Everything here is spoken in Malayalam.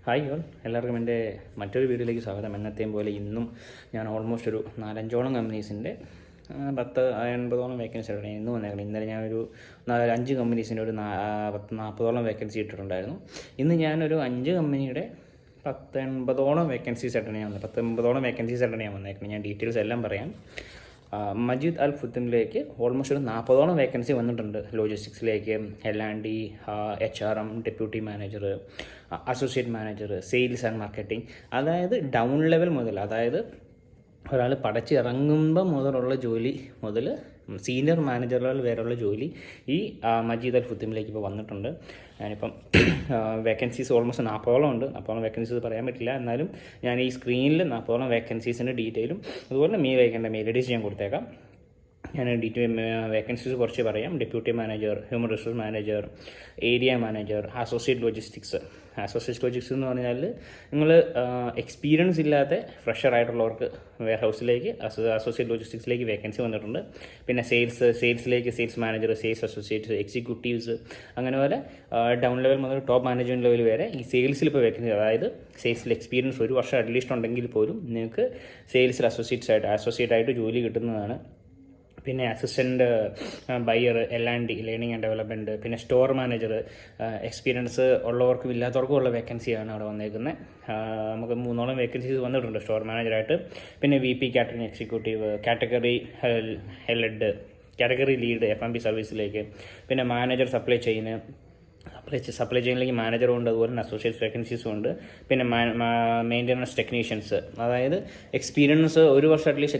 ഹായ് ഓൾ, എല്ലാവർക്കും എൻ്റെ മറ്റൊരു വീഡിയോയിലേക്ക് സ്വാഗതം. എന്നത്തെയും പോലെ ഇന്നും ഞാൻ ഓൾമോസ്റ്റ് ഒരു 4-5ഓളം കമ്പനീസിൻ്റെ 10-80ഓളം വേക്കൻസി ഇടണം ഇന്ന് വന്നേക്കണം. ഇന്നലെ ഞാനൊരു 5 കമ്പനീസിൻ്റെ ഒരു 40-40ഓളം വേക്കൻസി ഇട്ടിട്ടുണ്ടായിരുന്നു. ഇന്ന് ഞാനൊരു 5 കമ്പനിയുടെ 10-80ഓളം വേക്കൻസീസ് ഇടണേ വന്നത് 10-80ഓളം വേക്കൻസീസ് ഇടണേ വന്നേക്കണം. ഞാൻ ഡീറ്റെയിൽസ് എല്ലാം പറയാം. മജീദ് അൽ ഫുത്തമിലേക്ക് ഓൾമോസ്റ്റ് ഒരു 40ഓളം വേക്കൻസി വന്നിട്ടുണ്ട്. ലോജിസ്റ്റിക്സിലേക്ക് L&D, HRM, deputy manager, associate manager, sales and marketing, അതായത് ഡൗൺ ലെവൽ മുതൽ, അതായത് ഒരാൾ പഠിച്ചിറങ്ങുമ്പോൾ മുതലുള്ള ജോലി മുതൽ സീനിയർ മാനേജർ ലെവൽ വരെയുള്ള ജോലി ഈ മജീദ് അൽ ഫുത്തമിലേക്ക് ഇപ്പോൾ വന്നിട്ടുണ്ട്. ഞാനിപ്പം വേക്കൻസീസ് ഓൾമോസ്റ്റ് 40ഓളം ഉണ്ട്. 40ഓളം വേക്കൻസീസ് പറയാൻ പറ്റില്ല, എന്നാലും ഞാൻ ഈ സ്ക്രീനിൽ 40ഓളം വേക്കൻസീസിൻ്റെ ഡീറ്റെയിലും അതുപോലെ മെയിൽ ഐ ഡി ഞാൻ കൊടുത്തേക്കാം. ഞാൻ വേക്കൻസീസ് കുറച്ച് പറയാം. Deputy manager, human resource manager, area manager, associate logistics എന്ന് പറഞ്ഞാൽ നിങ്ങൾ എക്സ്പീരിയൻസ് ഇല്ലാത്ത ഫ്രഷർ ആയിട്ടുള്ളവർക്ക് വെയർ ഹൗസിലേക്ക് അസോസിയേറ്റ് ലോജിസ്റ്റിക്സിലേക്ക് വേക്കൻസി വന്നിട്ടുണ്ട്. പിന്നെ സെയിൽസിലേക്ക് sales manager, sales associates, executives, അങ്ങനെ പോലെ ഡൗൺ ലെവൽ മുതൽ ടോപ്പ് മാനേജ്മെൻറ്റ് ലെവൽ വരെ ഈ സെയിൽസിൽ ഇപ്പോൾ വേക്കൻസി, അതായത് സെയിൽസിൽ എക്സ്പീരിയൻസ് 1 വർഷം അറ്റ്ലീസ്റ്റ് ഉണ്ടെങ്കിൽ പോലും നിങ്ങൾക്ക് സെയിൽസിൽ അസോസിയേറ്റ് ആയിട്ട് ജോലി കിട്ടുന്നതാണ്. പിന്നെ assistant buyer, L&D, learning and development, പിന്നെ സ്റ്റോർ മാനേജർ, എക്സ്പീരിയൻസ് ഉള്ളവർക്കും ഇല്ലാത്തവർക്കും ഉള്ള വേക്കൻസിയാണ് അവിടെ വന്നേക്കുന്നത്. നമുക്ക് 3ഓളം വേക്കൻസീസ് വന്നിട്ടുണ്ട് സ്റ്റോർ മാനേജറായിട്ട്. പിന്നെ VP catering executive, category lead F&B സർവീസിലേക്ക്, പിന്നെ മാനേജർ സപ്ലൈ ചെയിനിലേക്ക് മാനേജറും ഉണ്ട്, അതുപോലെ തന്നെ അസോസിയേറ്റ് വേക്കൻസീസും ഉണ്ട്. പിന്നെ മെയിൻ്റനൻസ് ടെക്നീഷ്യൻസ്, അതായത് എക്സ്പീരിയൻസ് 1 വർഷം അറ്റ്ലീസ്റ്റ്